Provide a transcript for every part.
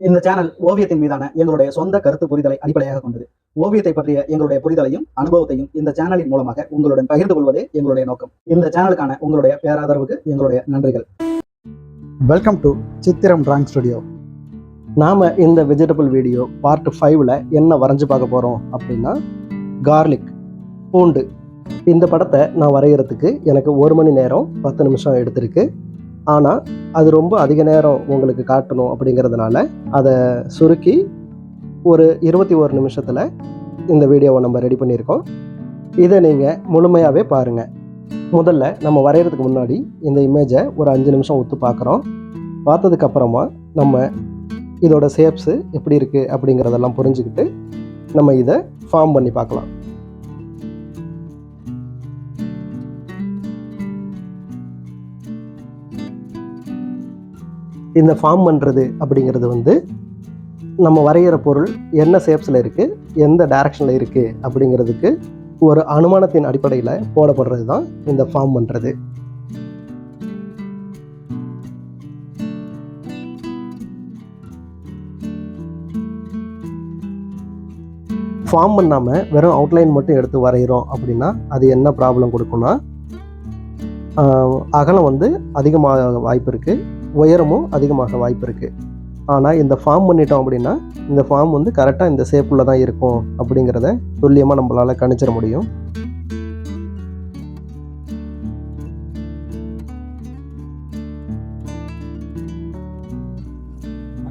இந்த சேனல் ஓவியத்தின் மீதான எங்களுடைய சொந்த கருத்து புரிதலை அடிப்படையாக கொண்டது. ஓவியத்தை பற்றிய எங்களுடைய புரிதலையும் அனுபவத்தையும் இந்த சேனலின் மூலமாக உங்களுடன் பகிர்ந்து கொள்வதே எங்களுடைய நோக்கம். இந்த சேனலுக்கான உங்களுடைய பேராதரவுக்கு எங்களுடைய நன்றிகள். வெல்கம் டு சித்திரம் டிராயிங் ஸ்டுடியோ. நாம் இந்த வெஜிடபிள் வீடியோ பார்ட் 5ல் என்ன வரைஞ்சி பார்க்க போகிறோம் அப்படின்னா, கார்லிக், பூண்டு. இந்த படத்தை நான் வரைகிறதுக்கு எனக்கு 1 மணி நேரம் 10 நிமிஷம் எடுத்திருக்கு. ஆனால் அது ரொம்ப அதிக நேரம் உங்களுக்கு காட்டணும் அப்படிங்கிறதுனால அதை சுருக்கி ஒரு 21 நிமிஷத்தில் இந்த வீடியோவை நம்ம ரெடி பண்ணியிருக்கோம். இதை நீங்கள் முழுமையாகவே பாருங்கள். முதல்ல நம்ம வரைகிறதுக்கு முன்னாடி இந்த இமேஜை ஒரு 5 நிமிஷம் ஒத்து பார்க்குறோம். பார்த்ததுக்கப்புறமா நம்ம இதோட ஷேப்ஸு எப்படி இருக்குது அப்படிங்கிறதெல்லாம் புரிஞ்சுக்கிட்டு நம்ம இதை ஃபார்ம் பண்ணி பார்க்கலாம். இந்த ஃபார்ம் பண்ணுறது அப்படிங்கிறது நம்ம வரைகிற பொருள் என்ன ஷேப்ஸில் இருக்குது, எந்த டைரக்ஷனில் இருக்குது அப்படிங்கிறதுக்கு ஒரு அனுமானத்தின் அடிப்படையில் போடப்படுறது தான் இந்த ஃபார்ம் பண்ணுறது. ஃபார்ம் பண்ணாமல் வெறும் அவுட்லைன் மட்டும் எடுத்து வரைகிறோம் அப்படின்னா அது என்ன ப்ராப்ளம் கொடுக்குன்னா, அகலம் அதிகமாக வாய்ப்பு இருக்குது, உயரமும் அதிகமாக வாய்ப்பு இருக்குது. ஆனால் இந்த ஃபார்ம் பண்ணிட்டோம் அப்படின்னா இந்த ஃபார்ம் கரெக்டாக இந்த ஷேப்பில் தான் இருக்கும் அப்படிங்கிறத துல்லியமாக நம்மளால் கணிச்சிட முடியும்.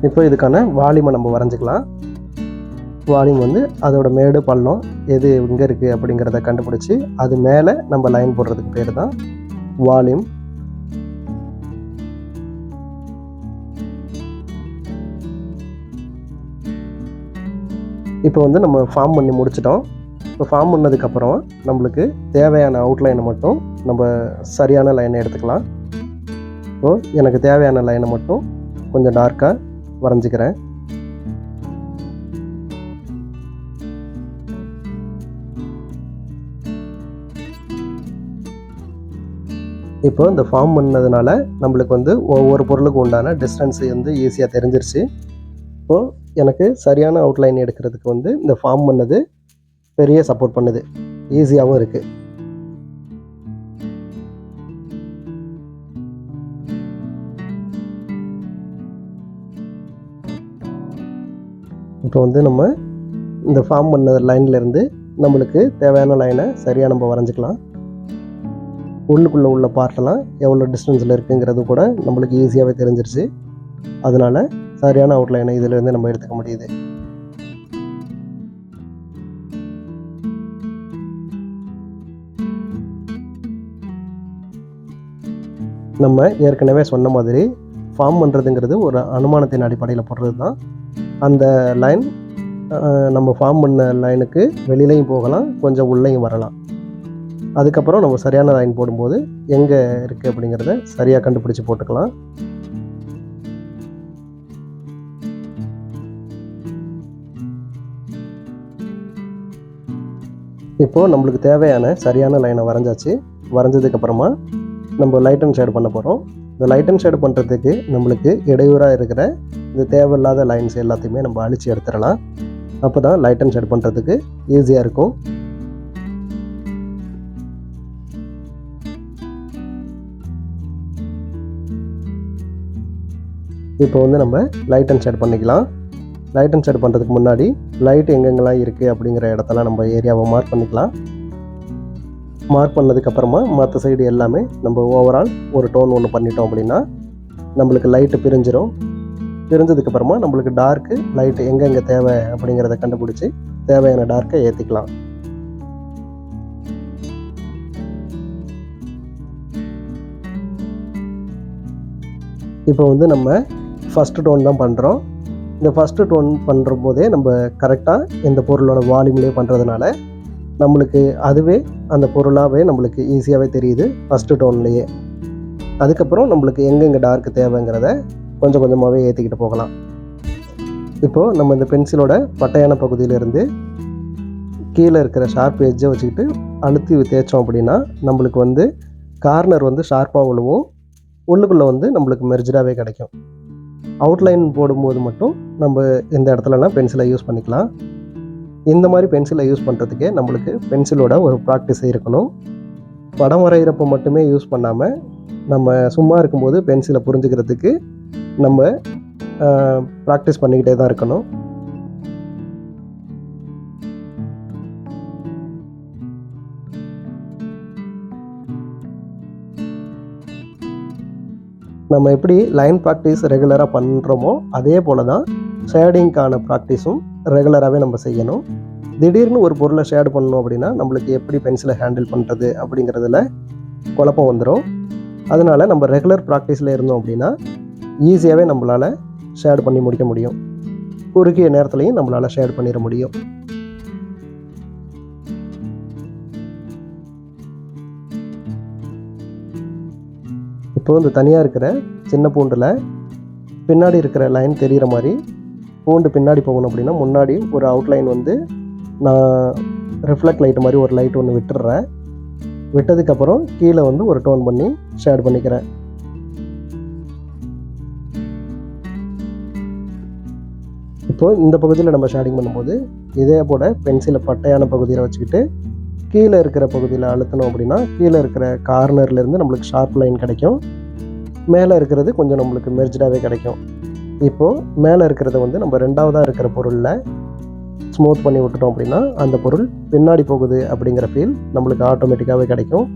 இப்போ இதுக்கான வால்யூமை நம்ம வரைஞ்சிக்கலாம். வால்யூம் அதோட மேடு பள்ளம் எது எங்கே இருக்குது அப்படிங்கிறத கண்டுபிடிச்சி அது மேலே நம்ம லைன் போடுறதுக்கு பேர் தான் வால்யூம். இப்போ நம்ம ஃபார்ம் பண்ணி முடிச்சிட்டோம். இப்போ ஃபார்ம் பண்ணதுக்கப்புறம் நம்மளுக்கு தேவையான அவுட்லைனை மட்டும் நம்ம சரியான லைனை எடுத்துக்கலாம். இப்போது எனக்கு தேவையான லைனை மட்டும் கொஞ்சம் டார்க்காக வரைஞ்சிக்கிறேன். இப்போ இந்த ஃபார்ம் பண்ணதுனால நம்மளுக்கு ஒவ்வொரு பொருளுக்கு உண்டான டிஸ்டன்ஸு ஈஸியாக தெரிஞ்சிருச்சு. இப்போது எனக்கு சரியான அவுட்லைன் எடுக்கிறதுக்கு இந்த ஃபார்ம் பண்ணது பெரிய சப்போர்ட் பண்ணுது, ஈஸியாகவும் இருக்குது. இப்போ நம்ம இந்த ஃபார்ம் பண்ண லைன்லேருந்து நம்மளுக்கு தேவையான லைனை சரியாக நம்ம வரைஞ்சிக்கலாம். உள்ளுக்குள்ளே உள்ள பார்ட்டெல்லாம் எவ்வளோ டிஸ்டன்ஸில் இருக்குங்கிறது கூட நம்மளுக்கு ஈஸியாகவே தெரிஞ்சிருச்சு. அதனால் சரியான அவுட்லைனை இதிலேருந்து நம்ம எடுத்துக்க முடியுது. நம்ம ஏற்கனவே சொன்ன மாதிரி ஃபார்ம் பண்ணுறதுங்கிறது ஒரு அனுமானத்தின் அடிப்படையில் போடுறது தான். அந்த லைன் நம்ம ஃபார்ம் பண்ண லைனுக்கு வெளியிலையும் போகலாம், கொஞ்சம் உள்ளேயும் வரலாம். அதுக்கப்புறம் நம்ம சரியான லைன் போடும்போது எங்கே இருக்குது அப்படிங்கிறத சரியாக கண்டுபிடிச்சி போட்டுக்கலாம். இப்போது நம்மளுக்கு தேவையான சரியான லைனை வரைஞ்சாச்சு. வரைஞ்சதுக்கப்புறமா நம்ம லைட் அண்ட் ஷேடு பண்ண போகிறோம். இந்த லைட் அண்ட் ஷேடு பண்ணுறதுக்கு நம்மளுக்கு இடையூறாக இருக்கிற இந்த தேவையில்லாத லைன்ஸ் எல்லாத்தையுமே நம்ம அழிச்சு எடுத்துடலாம். அப்போ தான் லைட் அண்ட் ஷேடு பண்ணுறதுக்கு ஈஸியாக இருக்கும். இப்போ நம்ம லைட் அண்ட் ஷேட் பண்ணிக்கலாம். லைட் அண்ட் ஷேட் பண்ணுறதுக்கு முன்னாடி லைட் எங்கெங்கெல்லாம் இருக்குது அப்படிங்கிற இடத்தெல்லாம் நம்ம ஏரியாவை மார்க் பண்ணிக்கலாம். மார்க் பண்ணதுக்கப்புறமா மற்ற சைடு எல்லாமே நம்ம ஓவரால் ஒரு டோன் ஒன்று பண்ணிட்டோம் அப்படின்னா நம்மளுக்கு லைட்டு பிரிஞ்சிடும். பிரிஞ்சதுக்கப்புறமா நம்மளுக்கு டார்க்கு லைட்டு எங்கெங்கே தேவை அப்படிங்கிறத கண்டுபிடிச்சி தேவையான டார்க்கை ஏற்றிக்கலாம். இப்போ நம்ம ஃபஸ்ட்டு டோன் தான் பண்ணுறோம். இந்த ஃபஸ்ட்டு டோன் பண்ணுற போதே நம்ம கரெக்டாக இந்த பொருளோட வால்யூம்லேயே பண்ணுறதுனால நம்மளுக்கு அதுவே அந்த பொருளாகவே நம்மளுக்கு ஈஸியாகவே தெரியுது ஃபஸ்ட்டு டோன்லேயே. அதுக்கப்புறம் நம்மளுக்கு எங்கெங்கே டார்க்கு தேவைங்கிறத கொஞ்சம் கொஞ்சமாகவே ஏற்றிக்கிட்டு போகலாம். இப்போது நம்ம இந்த பென்சிலோட பட்டையான பகுதியிலேருந்து கீழே இருக்கிற ஷார்ப் எட்ஜை வச்சுக்கிட்டு அழுத்தி தேய்ச்சோம் அப்படின்னா நம்மளுக்கு கார்னர் ஷார்ப்பாக விழுவும், உள்ளுக்குள்ளே நம்மளுக்கு மெர்ஜாகவே கிடைக்கும். அவுட்லைன் போடும்போது மட்டும் நம்ம இந்த இடத்துலலாம் பென்சிலை யூஸ் பண்ணிக்கலாம். இந்த மாதிரி பென்சிலை யூஸ் பண்ணுறதுக்கே நம்மளுக்கு பென்சிலோட ஒரு ப்ராக்டிஸ் இருக்கணும். படம் வரைகிறப்ப மட்டுமே யூஸ் பண்ணாமல் நம்ம சும்மா இருக்கும்போது பென்சிலை புரிஞ்சுக்கிறதுக்கு நம்ம ப்ராக்டிஸ் பண்ணிக்கிட்டே தான் இருக்கணும். நம்ம எப்படி லைன் ப்ராக்டிஸ் ரெகுலராக பண்ணுறோமோ அதே போல் தான் ஷேடிங்க்கான ப்ராக்டிஸும் ரெகுலராகவே நம்ம செய்யணும். திடீர்னு ஒரு பொருளை ஷேடு பண்ணணும் அப்படின்னா நம்மளுக்கு எப்படி பென்சிலை ஹேண்டில் பண்ணுறது அப்படிங்கிறதுல குழப்பம் வந்துடும். அதனால் நம்ம ரெகுலர் ப்ராக்டிஸில் இருந்தோம் அப்படின்னா ஈஸியாகவே நம்மளால் ஷேடு பண்ணி முடிக்க முடியும். குறுகிய நேரத்துலையும் நம்மளால் ஷேடு பண்ணிட முடியும். இப்போது இந்த தனியாக இருக்கிற சின்ன பூண்டில் பின்னாடி இருக்கிற லைன் தெரிகிற மாதிரி பூண்டு பின்னாடி போகணும் அப்படின்னா முன்னாடி ஒரு அவுட்லைன் வந்து நான் ரிஃப்ளெக்ட் லைட் மாதிரி ஒரு லைட் ஒன்று விட்டுடுறேன். விட்டதுக்கப்புறம் கீழே வந்து ஒரு டோன் பண்ணி ஷேட் பண்ணிக்கிறேன். இப்போது இந்த பகுதியில் நம்ம ஷேடிங் பண்ணும்போது இதே போல் பென்சிலை பட்டையான பகுதியில் வச்சுக்கிட்டு கீழே இருக்கிற பகுதியில் அழுத்தணும் அப்படின்னா கீழே இருக்கிற கார்னர்லேருந்து நம்மளுக்கு ஷார்ப் லைன் கிடைக்கும். மேலே இருக்கிறது கொஞ்சம் நம்மளுக்கு மெர்ஜ்டாகவே கிடைக்கும். இப்போது மேலே இருக்கிறத வந்து நம்ம ரெண்டாவதாக இருக்கிற பொருளில் ஸ்மூத் பண்ணி விட்டுட்டோம் அப்படின்னா அந்த பொருள் பின்னாடி போகுது அப்படிங்கிற ஃபீல் நம்மளுக்கு ஆட்டோமேட்டிக்காகவே கிடைக்கும்.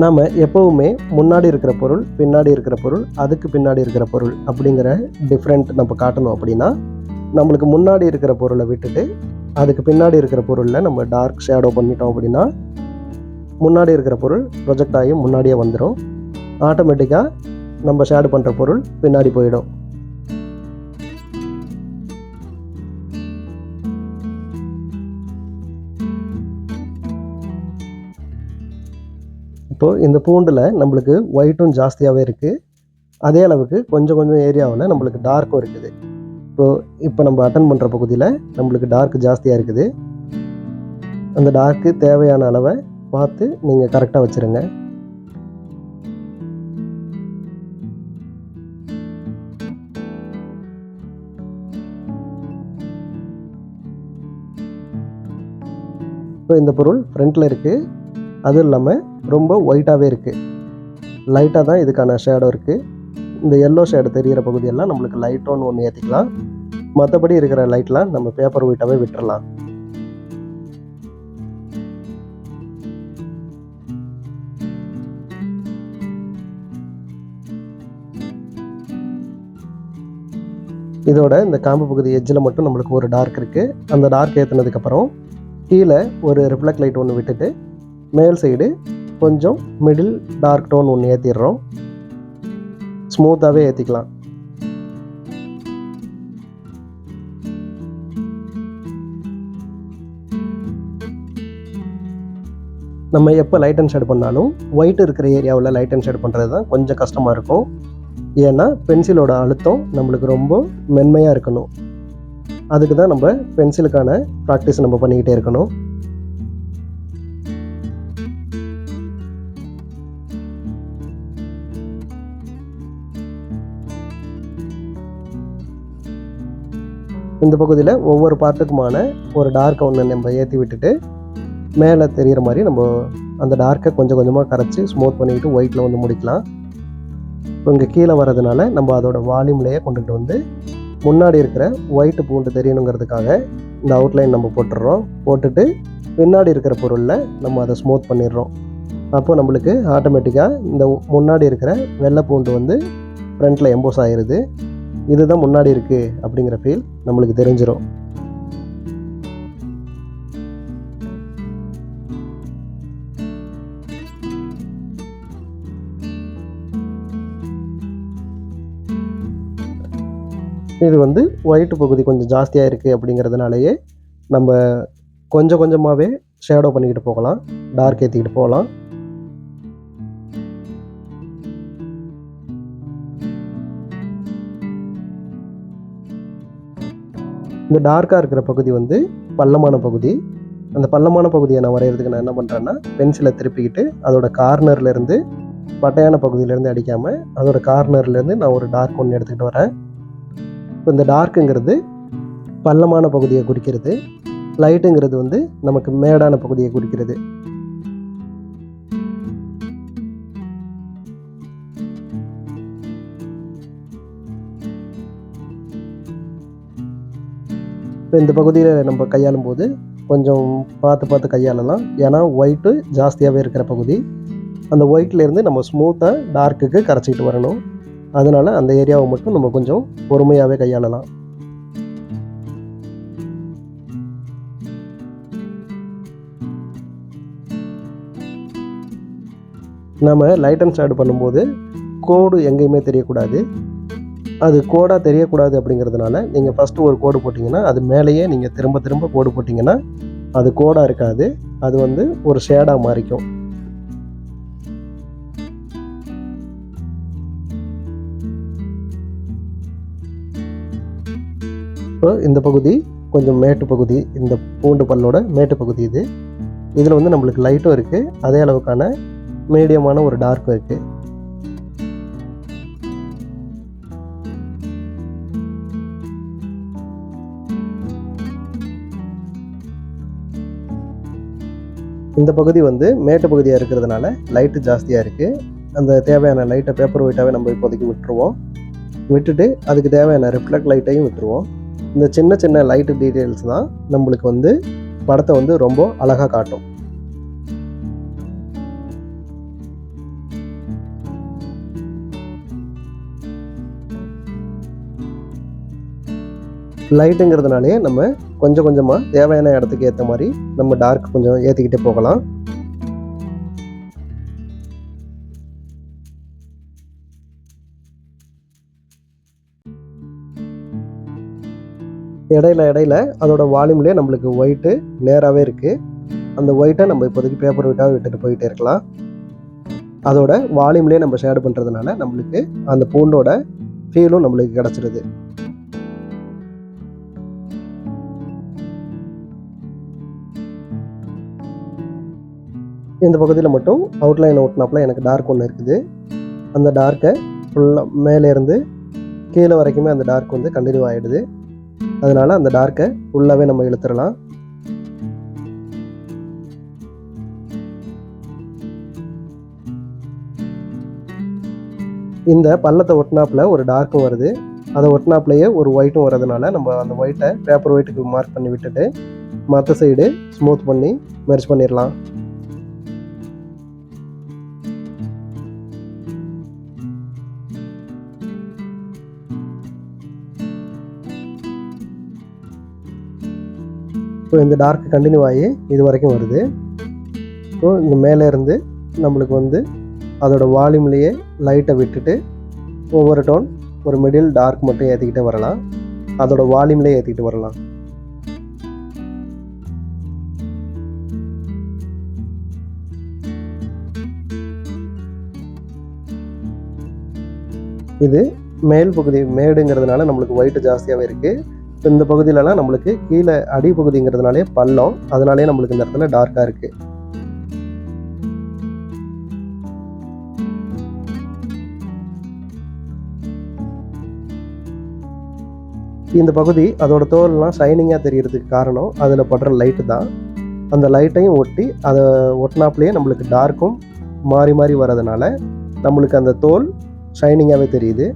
நாம் எப்போவுமே முன்னாடி இருக்கிற பொருள், பின்னாடி இருக்கிற பொருள், அதுக்கு பின்னாடி இருக்கிற பொருள் அப்படிங்கிற டிஃப்ரெண்ட் நம்ம காட்டணும் அப்படின்னா நம்மளுக்கு முன்னாடி இருக்கிற பொருளை விட்டுட்டு அதுக்கு பின்னாடி இருக்கிற பொருளில் நம்ம டார்க் ஷேடோ பண்ணிட்டோம் அப்படின்னா முன்னாடி இருக்கிற பொருள் ப்ரொஜெக்ட் ஆகி முன்னாடியே வந்துடும். ஆட்டோமேட்டிக்காக நம்ம ஷேடு பண்ணுற பொருள் பின்னாடி போயிடும். இப்போது இந்த பூண்டில் நம்மளுக்கு ஒயிட்டும் ஜாஸ்தியாகவே இருக்குது. அதே அளவுக்கு கொஞ்சம் கொஞ்சம் ஏரியாவில் நம்மளுக்கு டார்க்கும் இருக்குது. இப்போ நம்ம அட்டன் பண்ணுற பகுதியில் நம்மளுக்கு டார்க் ஜாஸ்தியாக இருக்குது. அந்த டார்க்கு தேவையான அளவை பார்த்து நீங்கள் கரெக்டாக வச்சுருங்க. இப்போ இந்த பொருள் ஃப்ரண்ட்டில் இருக்குது. அதுவும் இல்லாமல் ரொம்ப ஒயிட்டாகவே இருக்குது. லைட்டாக தான் இதுக்கான ஷேடோ இருக்குது. இந்த எல்லோ ஷேடு தெரிகிற பகுதியெல்லாம் நம்மளுக்கு லைட் டோன் ஒன்று ஏற்றிக்கலாம். மற்றபடி இருக்கிற லைட்லாம் நம்ம பேப்பர் ஒயிட்டாகவே விட்டுறலாம். இதோட இந்த காம்பு பகுதி எட்ஜில் மட்டும் நம்மளுக்கு ஒரு டார்க் இருக்குது. அந்த டார்க் ஏற்றினதுக்கப்புறம் கீழே ஒரு ரிஃப்ளெக்ட் லைட் ஒன்று விட்டுட்டு மேல் சைடு கொஞ்சம் மிடில் டார்க் டோன் ஒன்று ஏற்றிடுறோம். ஸ்மூத்தாகவே ஏற்றிக்கலாம். நம்ம எப்போ லைட் அண்ட் ஷேட் பண்ணாலும் ஒயிட் இருக்கிற ஏரியாவில் லைட் அண்ட் ஷேட் பண்ணுறது தான் கொஞ்சம் கஷ்டமாக இருக்கும். ஏன்னா பென்சிலோட அழுத்தம் நம்மளுக்கு ரொம்ப மென்மையாக இருக்கணும். அதுக்கு தான் நம்ம பென்சிலுக்கான ப்ராக்டிஸ் நம்ம பண்ணிக்கிட்டே இருக்கணும். இந்த பகுதியில் ஒவ்வொரு பார்ட்டுக்குமான ஒரு டார்க்கை ஒன்று நம்ம ஏற்றி விட்டுட்டு மேலே தெரிகிற மாதிரி நம்ம அந்த டார்க்கை கொஞ்சம் கொஞ்சமாக கரைச்சி ஸ்மூத் பண்ணிக்கிட்டு ஒயிட்டில் வந்து முடிக்கலாம். இப்போ இங்கே கீழே வர்றதுனால நம்ம அதோட வால்யூம்லேயே கொண்டுகிட்டு வந்து முன்னாடி இருக்கிற ஒயிட்டு பூண்டு தெரியணுங்கிறதுக்காக இந்த அவுட்லைன் நம்ம போட்டுடுறோம். போட்டுட்டு பின்னாடி இருக்கிற பொருளில் நம்ம அதை ஸ்மூத் பண்ணிடுறோம். அப்போ நம்மளுக்கு ஆட்டோமேட்டிக்காக இந்த முன்னாடி இருக்கிற வெள்ளை பூண்டு வந்து ஃப்ரண்ட்டில் எம்போஸ் ஆகிடுது. இதுதான் முன்னாடி இருக்குது அப்படிங்கிற ஃபீல் நம்மளுக்கு தெரிஞ்சிடும். இது வந்து ஒயிட் பகுதி கொஞ்சம் ஜாஸ்தியாக இருக்குது அப்படிங்கிறதுனாலேயே நம்ம கொஞ்சம் கொஞ்சமாகவே ஷேடோ பண்ணிக்கிட்டு போகலாம், டார்க் ஏற்றிக்கிட்டு போகலாம். இந்த டார்க்காக இருக்கிற பகுதி வந்து பள்ளமான பகுதி. அந்த பள்ளமான பகுதியை நான் வரைகிறதுக்கு நான் என்ன பண்ணுறேன்னா, பென்சிலை திருப்பிக்கிட்டு அதோட கார்னர்லேருந்து பட்டையான பகுதியிலேருந்து அடிக்காமல் அதோட கார்னர்லேருந்து நான் ஒரு டார்க் ஒன்று எடுத்துக்கிட்டு வரேன். இப்போ இந்த டார்க்குங்கிறது பள்ளமான பகுதியை குறிக்கிறது, லைட்டுங்கிறது வந்து நமக்கு மேடான பகுதியை குறிக்கிறது. இப்போ இந்த பகுதியில் நம்ம கையாளும் போது கொஞ்சம் பார்த்து கையாளலாம். ஏன்னா ஒயிட்டு ஜாஸ்தியாகவே இருக்கிற பகுதி. அந்த ஒயிட்லேருந்து நம்ம ஸ்மூத்தாக டார்க்குக்கு கரைச்சிக்கிட்டு வரணும். அதனால் அந்த ஏரியாவை மட்டும் நம்ம கொஞ்சம் பொறுமையாகவே கையாளலாம். நம்ம லைட் அண்ட் ஷேடு பண்ணும்போது கோடு எங்கேயுமே தெரியக்கூடாது. அது கோடாக தெரியக்கூடாது அப்படிங்கிறதுனால நீங்கள் ஃபஸ்ட்டு ஒரு கோடு போட்டிங்கன்னா அது மேலேயே நீங்கள் திரும்ப கோடு போட்டிங்கன்னா அது கோடாக இருக்காது, அது வந்து ஒரு ஷேடாக மாறிக்கும். இப்போ இந்த பகுதி கொஞ்சம் மேட்டு பகுதி, இந்த பூண்டு பல்லோட மேட்டு பகுதி இது. இதில் வந்து நம்மளுக்கு லைட்டும் இருக்குது, அதே அளவுக்கான மீடியமான ஒரு டார்க்கும் இருக்குது. இந்த பகுதி வந்து மேட்டு பகுதியாக இருக்கிறதுனால லைட்டு ஜாஸ்தியாக இருக்குது. அந்த தேவையான லைட்டை பேப்பர் ஒயிட்டாகவே நம்ம இப்போதைக்கு விட்டுருவோம். விட்டுட்டு அதுக்கு தேவையான ரிஃப்ளெக்ட் லைட்டையும் விட்டுருவோம். இந்த சின்ன லைட்டு டீட்டெயில்ஸ் தான் நம்மளுக்கு வந்து படத்தை வந்து ரொம்ப அழகாக காட்டும். லைட்டுங்கிறதுனாலே நம்ம கொஞ்சமாக தேவையான இடத்துக்கு ஏற்ற மாதிரி நம்ம டார்க் கொஞ்சம் ஏற்றிக்கிட்டே போகலாம். இடையில அதோட வால்யூம்லேயே நம்மளுக்கு ஒயிட்டு நேராகவே இருக்குது. அந்த ஒயிட்டை நம்ம இப்போதைக்கு பேப்பர் ஒயிட்டாக விட்டுட்டு போயிட்டே இருக்கலாம். அதோட வால்யூம்லேயே நம்ம ஷேடு பண்ணுறதுனால நம்மளுக்கு அந்த பூண்டோட ஃபீலும் நம்மளுக்கு கிடச்சிருது. இந்த பகுதியில் மட்டும் அவுட்லைன் ஓட்டினாப்பில் எனக்கு டார்க் ஒன்று இருக்குது. அந்த டார்க்கை ஃபுல்லாக மேலேருந்து கீழே வரைக்குமே அந்த டார்க் வந்து கண்டினியூ ஆகிடுது. அதனால் அந்த டார்க்கை ஃபுல்லாகவே நம்ம இழுத்துடலாம். இந்த பள்ளத்தை ஒட்டினாப்பில் ஒரு டார்க்கும் வருது, அதை ஒட்டினாப்லேயே ஒரு ஒயிட்டும் வரதுனால நம்ம அந்த ஒயிட்டை பேப்பர் ஒயிட்டுக்கு மார்க் பண்ணி விட்டுட்டு மற்ற சைடு ஸ்மூத் பண்ணி மெர்ஜ் பண்ணிடலாம். இப்போ இந்த டார்க் கண்டினியூ ஆகி இது வரைக்கும் வருது. ஸோ இந்த மேலேருந்து நம்மளுக்கு வந்து அதோட வால்யூம்லேயே லைட்டை விட்டுட்டு ஒவ்வொரு டோன் ஒரு மிடில் டார்க் மட்டும் ஏற்றிக்கிட்டே வரலாம். அதோட வால்யூம்லேயே ஏற்றிக்கிட்டு வரலாம். இது மேல் பகுதி மேடுங்கிறதுனால நம்மளுக்கு ஒயிட்டு ஜாஸ்தியாகவே இருக்குது. இந்த பகுதியிலலாம் நம்மளுக்கு கீழே அடி பகுதிங்கிறதுனாலே பள்ளம், அதனாலே நம்மளுக்கு இந்த இடத்துல டார்க்காக இருக்குது. இந்த பகுதி அதோட தோல்லாம் ஷைனிங்காக தெரியறதுக்கு காரணம் அதில் படுற லைட்டு தான். அந்த லைட்டையும் ஒட்டி அதை ஒட்டினாப்லேயே நம்மளுக்கு டார்க்கும் மாறி வரதுனால நம்மளுக்கு அந்த தோல் ஷைனிங்காகவே தெரியுது.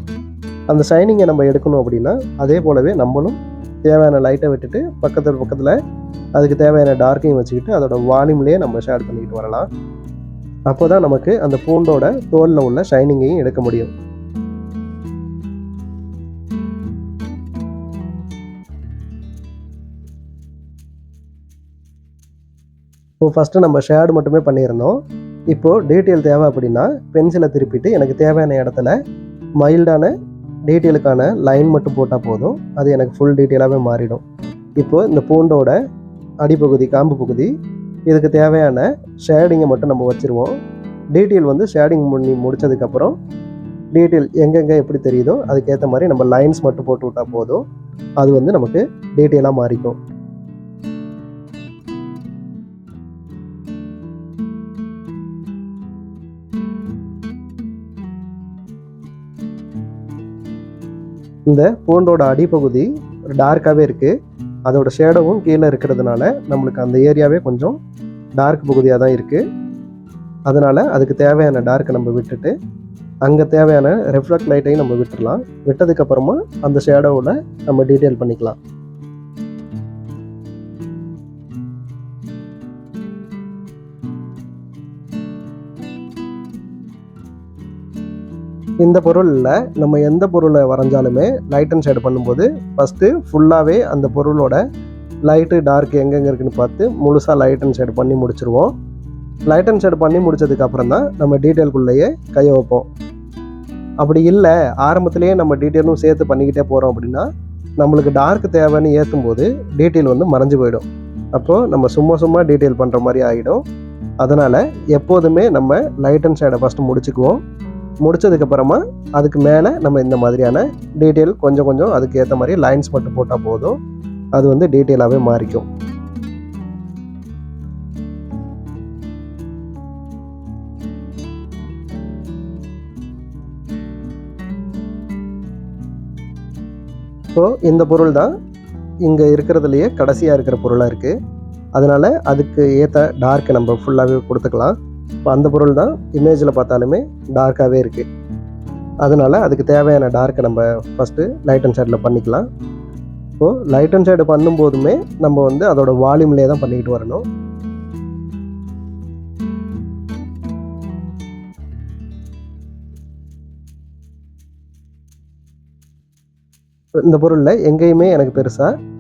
அந்த ஷைனிங்கை நம்ம எடுக்கணும் அப்படின்னா அதே போலவே நம்மளும் தேவையான லைட்டை விட்டுட்டு பக்கத்தில் அதுக்கு தேவையான டார்க்கையும் வச்சுக்கிட்டு அதோட வால்யூம்லேயே நம்ம ஷேட் பண்ணிக்கிட்டு வரலாம். அப்போ தான் நமக்கு அந்த பூண்டோட தோலில் உள்ள ஷைனிங்கையும் எடுக்க முடியும். இப்போ ஃபஸ்ட்டு நம்ம ஷேடு மட்டுமே பண்ணியிருந்தோம். இப்போது டீட்டெயில் தேவை அப்படின்னா பென்சிலை திருப்பிட்டு எனக்கு தேவையான இடத்துல மைல்டான டீட்டெயிலுக்கான லைன் மட்டும் போட்டால் போதும், அது எனக்கு ஃபுல் டீட்டெயிலாகவே மாறிடும். இப்போது இந்த பூண்டோட அடிப்பகுதி காம்பு பகுதி இதுக்கு தேவையான ஷேடிங்கை மட்டும் நம்ம வச்சுருவோம். டீட்டெயில் வந்து ஷேடிங் பண்ணி முடித்ததுக்கப்புறம் டீட்டெயில் எங்கெங்கே எப்படி தெரியுதோ அதுக்கேற்ற மாதிரி நம்ம லைன்ஸ் மட்டும் போட்டு விட்டால் போதும், அது வந்து நமக்கு டீட்டெயிலாக மாறிக்கும். இந்த பூண்டோட அடிப்பகுதி டார்க்காகவே இருக்குது. அதோட ஷேடோவும் கீழே இருக்கிறதுனால நம்மளுக்கு அந்த ஏரியாவே கொஞ்சம் டார்க் பகுதியாக தான் இருக்குது. அதனால் அதுக்கு தேவையான டார்க்கை நம்ம விட்டுட்டு அங்கே தேவையான ரெஃப்ளெக்ட் லைட்டையும் நம்ம விட்டுடலாம். விட்டதுக்கப்புறமா அந்த ஷேடோவில் நம்ம டீட்டெயில் பண்ணிக்கலாம். இந்த பொருளில் நம்ம எந்த பொருளை வரைஞ்சாலுமே லைட் அண்ட் ஷேடு பண்ணும்போது ஃபஸ்ட்டு ஃபுல்லாகவே அந்த பொருளோட லைட்டு டார்க் எங்கெங்கே இருக்குன்னு பார்த்து முழுசாக லைட் அண்ட் ஷேடு பண்ணி முடிச்சுருவோம். லைட் அண்ட் ஷேடு பண்ணி முடிச்சதுக்கப்புறம் தான் நம்ம டீட்டெயிலுக்குள்ளேயே கையை வைப்போம். அப்படி இல்லை, ஆரம்பத்துலேயே நம்ம டீட்டெயிலும் சேர்த்து பண்ணிக்கிட்டே போகிறோம் அப்படின்னா நம்மளுக்கு டார்க் தேவைன்னு ஏற்றும் போது டீட்டெயில் வந்து மறைஞ்சு போயிடும். அப்போது நம்ம சும்மா டீட்டெயில் பண்ணுற மாதிரி ஆகிடும். அதனால் எப்போதுமே நம்ம லைட் அண்ட் ஷேடை ஃபஸ்ட்டு முடிச்சுக்குவோம். முடிச்சதுக்கப்புறமா அதுக்கு மேலே நம்ம இந்த மாதிரியான டீட்டெயில் கொஞ்சம் அதுக்கு ஏற்ற மாதிரி லைன்ஸ் மட்டும் போட்டால் போதும். அது வந்து டீட்டெயிலாகவே மாறிக்கும். ஸோ இந்த பொருள் தான் இங்கே இருக்கிறதுலையே கடைசியாக இருக்கிற பொருளாக இருக்குது. அதனால் அதுக்கு ஏற்ற டார்க்கை நம்ம ஃபுல்லாகவே கொடுத்துக்கலாம். இப்போ அந்த பொருள் தான் இமேஜில் பார்த்தாலுமே டார்க்காகவே இருக்குது. அதனால் அதுக்கு தேவையான டார்க்கை நம்ம ஃபஸ்ட்டு லைட் அண்ட் ஷேடில் பண்ணிக்கலாம். இப்போது லைட் அண்ட் ஷேடு பண்ணும்போதுமே நம்ம வந்து அதோட வால்யூம்லேயே தான் பண்ணிக்கிட்டு வரணும். இந்த பொருளில் எங்கேயுமே எனக்கு பெருசாக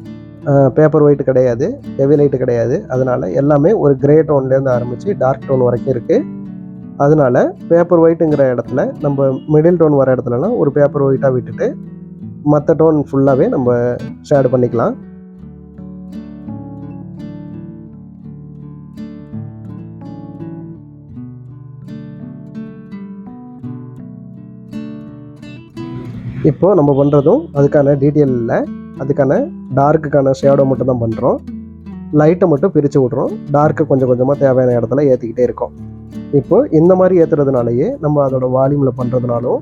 பேப்பர் ஒயிட் கிடையாது, ஹெவி லைட்டு கிடையாது. அதனால் எல்லாமே ஒரு கிரே டோன்லேருந்து ஆரம்பித்து டார்க் டோன் வரைக்கும் இருக்குது. அதனால் பேப்பர் ஒயிட்டுங்கிற இடத்துல நம்ம மிடில் டோன் வர இடத்துலலாம் ஒரு பேப்பர் ஒயிட்டாக விட்டுட்டு மற்ற டோன் ஃபுல்லாகவே நம்ம ஷேடு பண்ணிக்கலாம். இப்போது நம்ம பண்ணுறதும் அதுக்கான டீட்டெயில் இல்லை, அதுக்கான டார்க்குக்கான ஷேடோ மட்டும் தான் பண்ணுறோம். லைட்டை மட்டும் பிரித்து விட்றோம். டார்க்கு கொஞ்சமாக தேவையான இடத்துல ஏற்றிக்கிட்டே இருக்கோம். இப்போது இந்த மாதிரி ஏற்றுறதுனாலேயே நம்ம அதோட வால்யூமில் பண்ணுறதுனாலும்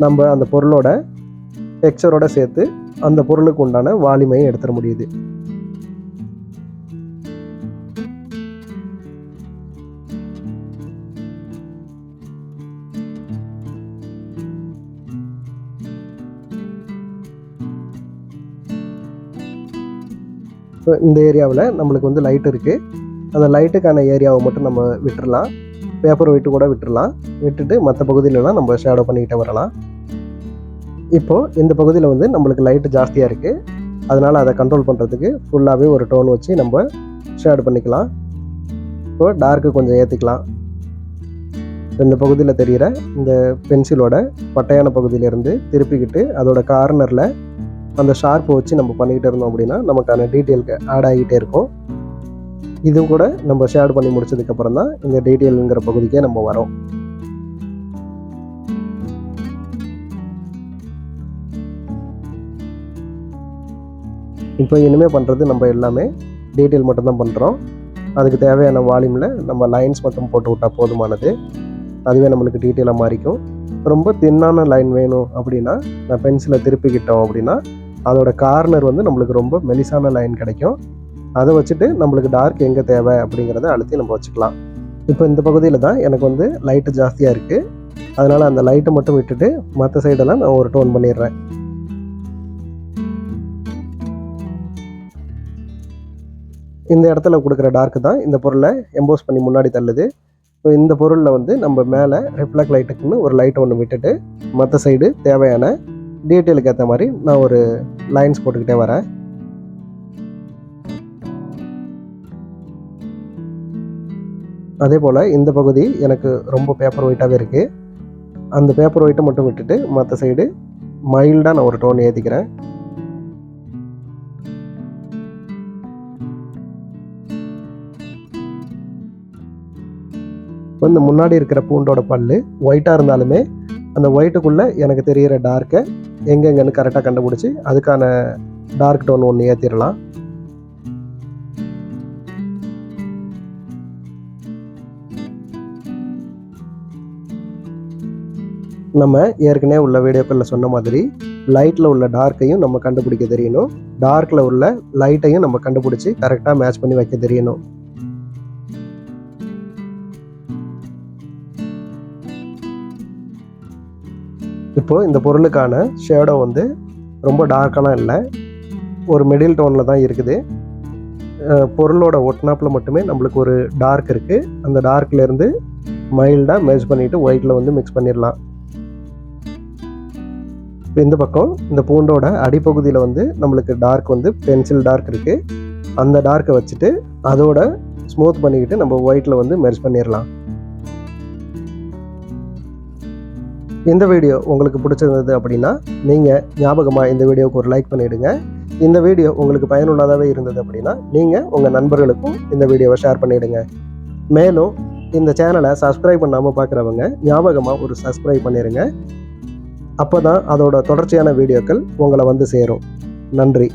நம்ம அந்த பொருளோட டெக்ஸ்சரோட சேர்த்து அந்த பொருளுக்கு உண்டான வால்யூமையும் எடுத்துட முடியுது. இந்த ஏரியாவில் நம்மளுக்கு வந்து லைட் இருக்குது. அந்த லைட்டுக்கான ஏரியாவை மட்டும் நம்ம விட்டுடலாம். பேப்பர் ஒயிட்டு கூட விட்டுடலாம். விட்டுட்டு மற்ற பகுதியிலலாம் நம்ம ஷேடோ பண்ணிக்கிட்டே வரலாம். இப்போது இந்த பகுதியில் வந்து நம்மளுக்கு லைட்டு ஜாஸ்தியாக இருக்குது. அதனால் அதை கண்ட்ரோல் பண்ணுறதுக்கு ஃபுல்லாகவே ஒரு டோன் வச்சு நம்ம ஷேடு பண்ணிக்கலாம். இப்போது டார்க்கு கொஞ்சம் ஏற்றிக்கலாம். இந்த பகுதியில் தெரிகிற இந்த பென்சிலோட பட்டையான பகுதியிலேருந்து திருப்பிக்கிட்டு அதோட கார்னரில் அந்த ஷார்ப்பை வச்சு நம்ம பண்ணிக்கிட்டு இருந்தோம் அப்படின்னா நமக்கான டீட்டெயிலுக்கு ஆட் ஆகிட்டே இருக்கும். இது கூட நம்ம ஷேடு பண்ணி முடிச்சதுக்கப்புறம் தான் இந்த டீட்டெயிலுங்கிற பகுதிக்கே நம்ம வரோம். இப்போ இனிமேல் பண்ணுறது நம்ம எல்லாமே டீட்டெயில் மட்டும்தான் பண்ணுறோம். அதுக்கு தேவையான வால்யூமில் நம்ம லைன்ஸ் மட்டும் போட்டு விட்டால் போதுமானது. அதுவே நம்மளுக்கு டீட்டெயிலாக மாறிக்கும். ரொம்ப தின்னான லைன் வேணும் அப்படின்னா நான் பென்சிலை திருப்பிக்கிட்டோம் அப்படின்னா அதோட கார்னர் வந்து நம்மளுக்கு ரொம்ப மெலிசான லைன் கிடைக்கும். அதை வச்சுட்டு நம்மளுக்கு டார்க் எங்கே தேவை அப்படிங்கிறத அழுத்தி நம்ம வச்சுக்கலாம். இப்போ இந்த பகுதியில் தான் எனக்கு வந்து லைட்டு ஜாஸ்தியாக இருக்குது. அதனால் அந்த லைட்டை மட்டும் விட்டுட்டு மற்ற சைடெல்லாம் நான் ஒரு டோன் பண்ணிடுறேன். இந்த இடத்துல கொடுக்குற டார்க்கு தான் இந்த பொருளை எம்போஸ் பண்ணி முன்னாடி தள்ளுது. ஸோ இந்த பொருளில் வந்து நம்ம மேலே ரிஃப்ளெக்ட் லைட்டுக்குன்னு ஒரு லைட்டை ஒன்று விட்டுட்டு மற்ற சைடு தேவையான டீட்டெயிலுக்கு ஏற்ற மாதிரி நான் ஒரு லைன்ஸ் போட்டுக்கிட்டே வரேன். அதே போல் இந்த பகுதி எனக்கு ரொம்ப பேப்பர் ஒயிட்டாகவே இருக்குது. அந்த பேப்பர் ஒயிட்டை மட்டும் விட்டுட்டு மற்ற சைடு மைல்டாக நான் ஒரு டோன் ஏற்றிக்கிறேன். இந்த முன்னாடி இருக்கிற பூண்டோட பல்லு ஒயிட்டாக இருந்தாலுமே அந்த ஒயிட்டுக்குள்ளே எனக்கு தெரிகிற டார்க்கை எங்கெங்கன்னு கரெக்டாக கண்டுபிடிச்சி அதுக்கான டார்க் டோன் ஒன்று ஏற்றிடலாம். நம்ம ஏற்கனவே உள்ள வீடியோக்களில் சொன்ன மாதிரி லைட்டில் உள்ள டார்க்கையும் நம்ம கண்டுபிடிக்க தெரியணும், டார்க்கில் உள்ள லைட்டையும் நம்ம கண்டுபிடிச்சி கரெக்டாக மேட்ச் பண்ணி வைக்க தெரியணும். இப்போது இந்த பொருளுக்கான ஷேடோ வந்து ரொம்ப டார்க்கெல்லாம் இல்லை, ஒரு மிடில் டோனில் தான் இருக்குது. பொருளோட ஒட்னாப்பில் மட்டுமே நம்மளுக்கு ஒரு டார்க் இருக்குது. அந்த டார்க்லேருந்து மைல்டாக மேட்ச் பண்ணிவிட்டு ஒயிட்டில் வந்து மிக்ஸ் பண்ணிடலாம். இந்த பக்கம் இந்த பூண்டோட அடிப்பகுதியில் வந்து நம்மளுக்கு டார்க் வந்து பென்சில் டார்க் இருக்குது. அந்த டார்க்கை வச்சுட்டு அதோட ஸ்மூத் பண்ணிக்கிட்டு நம்ம ஒயிட்டில் வந்து மெர்ஜ் பண்ணிடலாம். இந்த வீடியோ உங்களுக்கு பிடிச்சிருந்தது அப்படின்னா நீங்கள் ஞாபகமாக இந்த வீடியோவுக்கு ஒரு லைக் பண்ணிவிடுங்க. இந்த வீடியோ உங்களுக்கு பயனுள்ளதாகவே இருந்தது அப்படின்னா நீங்கள் உங்கள் நண்பர்களுக்கும் இந்த வீடியோவை ஷேர் பண்ணிவிடுங்க. மேலும் இந்த சேனலை சப்ஸ்கிரைப் பண்ணாமல் பார்க்குறவங்க ஞாபகமாக ஒரு சப்ஸ்கிரைப் பண்ணிடுங்க. அப்போ தான் அதோட தொடர்ச்சியான வீடியோக்கள் உங்களை வந்து சேரும். நன்றி.